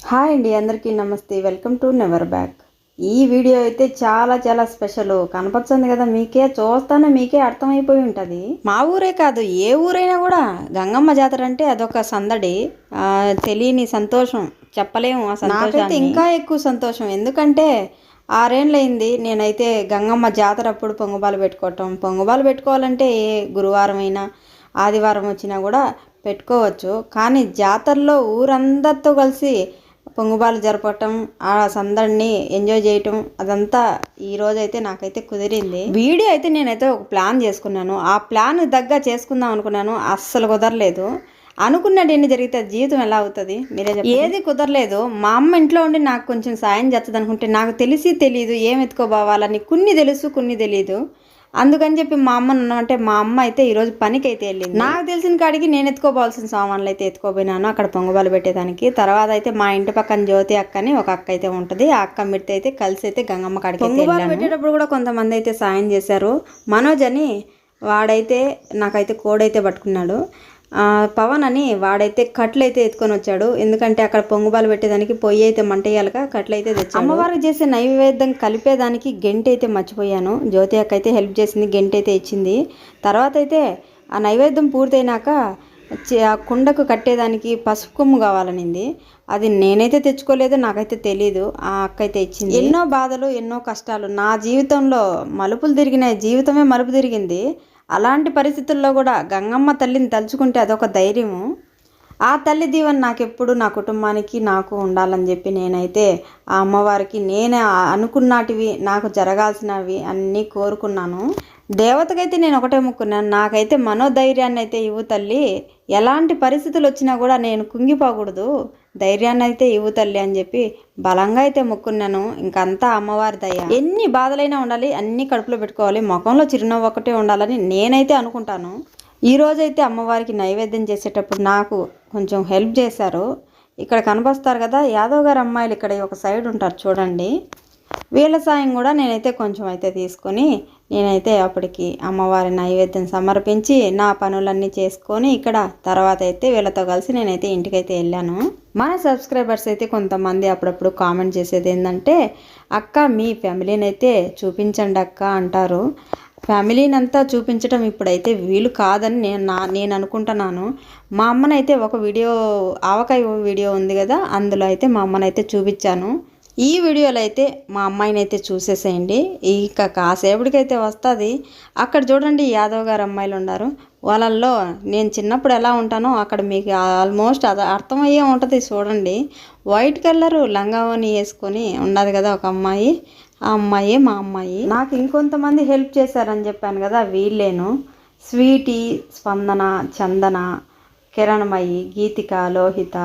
Hi అండి, అందరికీ నమస్తే. Welcome to never back. ఈ వీడియో అయితే చాలా స్పెషల్. కనపడుతుంది కదా, మీకే చూస్తానే మీకే అర్థమైపోయి ఉంటుంది. మా ఊరే కాదు, ఏ ఊరైనా కూడా గంగమ్మ జాతర అంటే అదొక సందడి, తెలియని సంతోషం, చెప్పలేము. ఆ సంతోషం ఇంకా ఎక్కువ సంతోషం. ఎందుకంటే 6 ఏళ్ళయింది నేనైతే గంగమ్మ జాతర అప్పుడు పొంగుబాలు పెట్టుకోవటం. పొంగుబాలు పెట్టుకోవాలంటే ఏ గురువారం అయినా ఆదివారం వచ్చినా కూడా పెట్టుకోవచ్చు. కానీ జాతరలో ఊరందరితో కలిసి పొంగుబాలు జరపటం, ఆ సందడిని ఎంజాయ్ చేయటం, అదంతా ఈరోజైతే నాకైతే కుదిరింది. వీడియో అయితే నేనైతే ఒక ప్లాన్ చేసుకున్నాను. ఆ ప్లాన్ దగ్గర చేసుకుందాం అనుకున్నాను, అస్సలు కుదరలేదు. అనుకున్నట్టు ఎన్ని జరిగితే జీవితం ఎలా అవుతుంది మీరే చెప్పండి. ఏది కుదరలేదు. మా అమ్మ ఇంట్లో ఉండి నాకు కొంచెం సాయం చేస్తుంది అనుకుంటే, నాకు తెలియదు ఏం ఎత్తుకోబోవాలని. కొన్ని తెలుసు, కొన్ని తెలియదు. అందుకని చెప్పి మా అమ్మను అంటే, మా అమ్మ అయితే ఈరోజు పనికి అయితే వెళ్ళింది. నాకు తెలిసిన కాడికి నేను ఎత్తుకోవాల్సిన సామాన్లు అయితే ఎత్తుకోపోయినాను అక్కడ పొంగుబాలు పెట్టేదానికి. తర్వాత అయితే మా ఇంటి పక్కన జ్యోతి అక్క అని ఒక అక్క అయితే ఉంటుంది. ఆ అక్క మిడితే అయితే కలిసి అయితే గంగమ్మ కాడికి పొంగుబాలు పెట్టేటప్పుడు కూడా కొంతమంది అయితే సాయం చేశారు. మనోజ్ అని వాడైతే నాకైతే కోడైతే పట్టుకున్నాడు. పవన్ అని వాడైతే కట్లు అయితే ఎత్తుకొని వచ్చాడు. ఎందుకంటే అక్కడ పొంగుబాలు పెట్టేదానికి పొయ్యి అయితే మంటేయాలిగా, కట్లు అయితే తెచ్చాడు. అమ్మవారికి చేసే నైవేద్యం కలిపేదానికి గెంట అయితే మర్చిపోయాను. జ్యోతి అక్క అయితే హెల్ప్ చేసింది, గెంట అయితే ఇచ్చింది. తర్వాత అయితే ఆ నైవేద్యం పూర్తయినాక ఆ కుండకు కట్టేదానికి పసుపు కొమ్ము కావాలనింది. అది నేనైతే తెచ్చుకోలేదు, నాకైతే తెలీదు. ఆ అక్క అయితే ఇచ్చింది. ఎన్నో బాధలు, ఎన్నో కష్టాలు నా జీవితంలో మలుపులు తిరిగినాయి. జీవితమే మలుపు తిరిగింది. అలాంటి పరిస్థితుల్లో కూడా గంగమ్మ తల్లిని తలుచుకుంటే అదొక ధైర్యము. ఆ తల్లి దీవెన నాకెప్పుడు నా కుటుంబానికి నాకు ఉండాలని చెప్పి నేనైతే ఆ అమ్మవారికి నేను అనుకున్నటివి, నాకు జరగాల్సినవి అన్నీ కోరుకున్నాను. దేవతకైతే నేను ఒకటే మొక్కున్నాను, నాకైతే మనోధైర్యాన్ని అయితే ఇవ్వు తల్లి. ఎలాంటి పరిస్థితులు వచ్చినా కూడా నేను కుంగిపోకూడదు, ధైర్యాన్ని అయితే ఇవ్వు తల్లి అని చెప్పి బలంగా అయితే మొక్కున్నాను. ఇంకంతా అమ్మవారి దయ. ఎన్ని బాధలైనా ఉండాలి, అన్నీ కడుపులో పెట్టుకోవాలి, ముఖంలో చిరునవ్వు ఒకటే ఉండాలని నేనైతే అనుకుంటాను. ఈరోజైతే అమ్మవారికి నైవేద్యం చేసేటప్పుడు నాకు కొంచెం హెల్ప్ చేశారు. ఇక్కడ కనిపిస్తారు కదా యాదవ్ గారు అమ్మాయిలు, ఇక్కడ ఒక సైడ్ ఉంటారు చూడండి. వీళ్ళ సాయం కూడా నేనైతే కొంచెం అయితే తీసుకొని నేనైతే అప్పటికి అమ్మవారి నైవేద్యం సమర్పించి నా పనులన్నీ చేసుకొని ఇక్కడ తర్వాత అయితే వీళ్ళతో కలిసి నేనైతే ఇంటికైతే వెళ్ళాను. మన సబ్స్క్రైబర్స్ అయితే కొంతమంది అప్పుడప్పుడు కామెంట్ చేసేది ఏంటంటే, అక్క మీ ఫ్యామిలీని అయితే చూపించండి అక్క అంటారు. ఫ్యామిలీని అంతా చూపించడం ఇప్పుడైతే వీలు కాదని నేను అనుకుంటున్నాను. మా అమ్మనైతే ఒక వీడియో, ఆవకాయ వీడియో ఉంది కదా, అందులో అయితే మా అమ్మనైతే చూపించాను. ఈ వీడియోలో అయితే మా అమ్మాయిని అయితే చూసేసేయండి. ఇక కాసేపటికైతే వస్తుంది. అక్కడ చూడండి యాదవ్ గారు అమ్మాయిలు ఉన్నారు. వాళ్ళల్లో నేను చిన్నప్పుడు ఎలా ఉంటానో అక్కడ మీకు ఆల్మోస్ట్ అది అర్థమయ్యే ఉంటుంది. చూడండి, వైట్ కలరు లంగావని వేసుకొని ఉన్నది కదా ఒక అమ్మాయి. ఆ అమ్మాయి మా అమ్మాయి. నాకు ఇంకొంతమంది హెల్ప్ చేశారని చెప్పాను కదా, వీళ్ళేను. స్వీటీ, స్పందన, చందన, కిరణమయ్యి, గీతిక, లోహిత,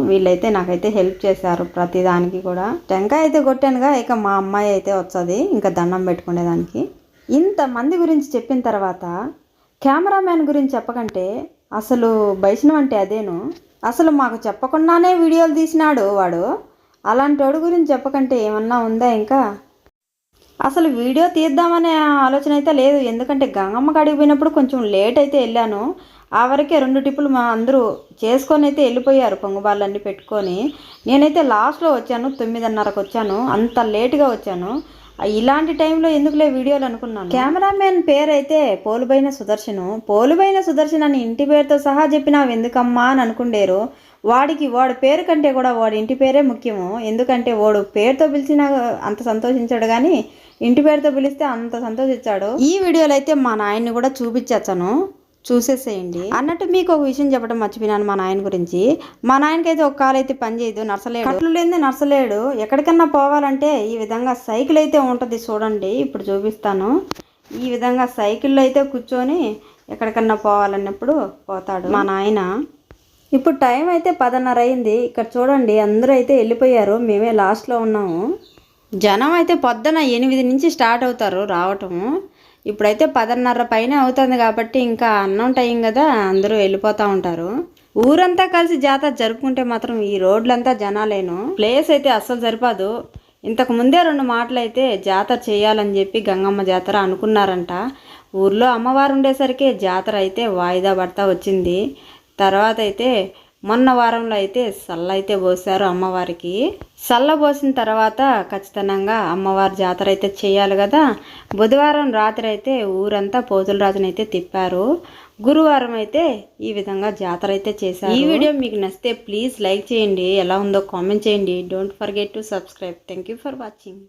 వీళ్ళైతే నాకైతే హెల్ప్ చేశారు ప్రతిదానికి కూడా. టెంకాయ అయితే కొట్టానుగా, ఇక మా అమ్మాయి అయితే వస్తుంది ఇంకా దండం పెట్టుకునేదానికి. ఇంతమంది గురించి చెప్పిన తర్వాత కెమెరామ్యాన్ గురించి చెప్పకంటే అసలు వైష్ణవ్ అంటే అదేను. అసలు మాకు చెప్పకుండానే వీడియోలు తీసినాడు వాడు. అలాంటి వాడు గురించి చెప్పకంటే ఏమన్నా ఉందా ఇంకా? అసలు వీడియో తీద్దామనే ఆలోచన అయితే లేదు. ఎందుకంటే గంగమ్మ కాడికి పోయినప్పుడు కొంచెం లేట్ అయితే వెళ్ళాను. ఆ వరకే 2 టిప్పులు మా అందరూ చేసుకొని అయితే వెళ్ళిపోయారు పొంగుబాళ్ళన్నీ పెట్టుకొని. నేనైతే లాస్ట్లో వచ్చాను, 9:30కు వచ్చాను. అంత లేటుగా వచ్చాను. ఇలాంటి టైంలో ఎందుకులే వీడియోలు అనుకున్నాను. కెమెరామెన్ పేరు అయితే పోలుబైన సుదర్శన్ అని ఇంటి పేరుతో సహా చెప్పినావు ఎందుకమ్మా అని అనుకుండేరు. వాడి పేరు కంటే కూడా వాడి ఇంటి పేరే ముఖ్యము. ఎందుకంటే వాడు పేరుతో పిలిచినా అంత సంతోషించాడు, కానీ ఇంటి పేరుతో పిలిస్తే అంత సంతోషించాడు. ఈ వీడియోలో అయితే మా నాయన్ని కూడా చూపించచ్చాను, చూసేసేయండి. అన్నట్టు మీకు ఒక విషయం చెప్పడం మర్చిపోయినాను మా నాయన గురించి. మా నాయనకైతే ఒక కాలు అయితే పని చేయదు, నడసలేడు. కట్లు లేనిదే నడసలేడు. ఎక్కడికన్నా పోవాలంటే ఈ విధంగా సైకిల్ అయితే ఉంటుంది చూడండి, ఇప్పుడు చూపిస్తాను. ఈ విధంగా సైకిల్లో అయితే కూర్చొని ఎక్కడికన్నా పోవాలన్నప్పుడు పోతాడు మా నాయన. ఇప్పుడు టైం అయితే 10:30 అయింది. ఇక్కడ చూడండి అందరూ అయితే వెళ్ళిపోయారు, మేమే లాస్ట్లో ఉన్నాము. జనం అయితే పొద్దున 8 నుంచి స్టార్ట్ అవుతారు రావటము. ఇప్పుడైతే 10:30 పైన అవుతుంది కాబట్టి ఇంకా అన్నం టైం కదా, అందరూ వెళ్ళిపోతూ ఉంటారు. ఊరంతా కలిసి జాతర జరుపుకుంటే మాత్రం ఈ రోడ్లంతా జనాలేను. ప్లేస్ అయితే అస్సలు సరిపోదు. ఇంతకు ముందే 2 మాటలు అయితే జాతర చేయాలని చెప్పి గంగమ్మ జాతర అనుకున్నారంట. ఊర్లో అమ్మవారు ఉండేసరికి జాతర అయితే వాయిదా పడతా వచ్చింది. తర్వాత అయితే మొన్న వారంలో అయితే సల్ల అయితే పోసారు అమ్మవారికి. సల్ల పోసిన తర్వాత ఖచ్చితంగా అమ్మవారి జాతర అయితే చేయాలి కదా. బుధవారం రాత్రి అయితే ఊరంతా పోతులరాజునైతే తిప్పారు. గురువారం అయితే ఈ విధంగా జాతర అయితే చేశారు. ఈ వీడియో మీకు నచ్చితే ప్లీజ్ లైక్ చేయండి, ఎలా ఉందో కామెంట్ చేయండి. Don't forget to subscribe. Thank you for watching.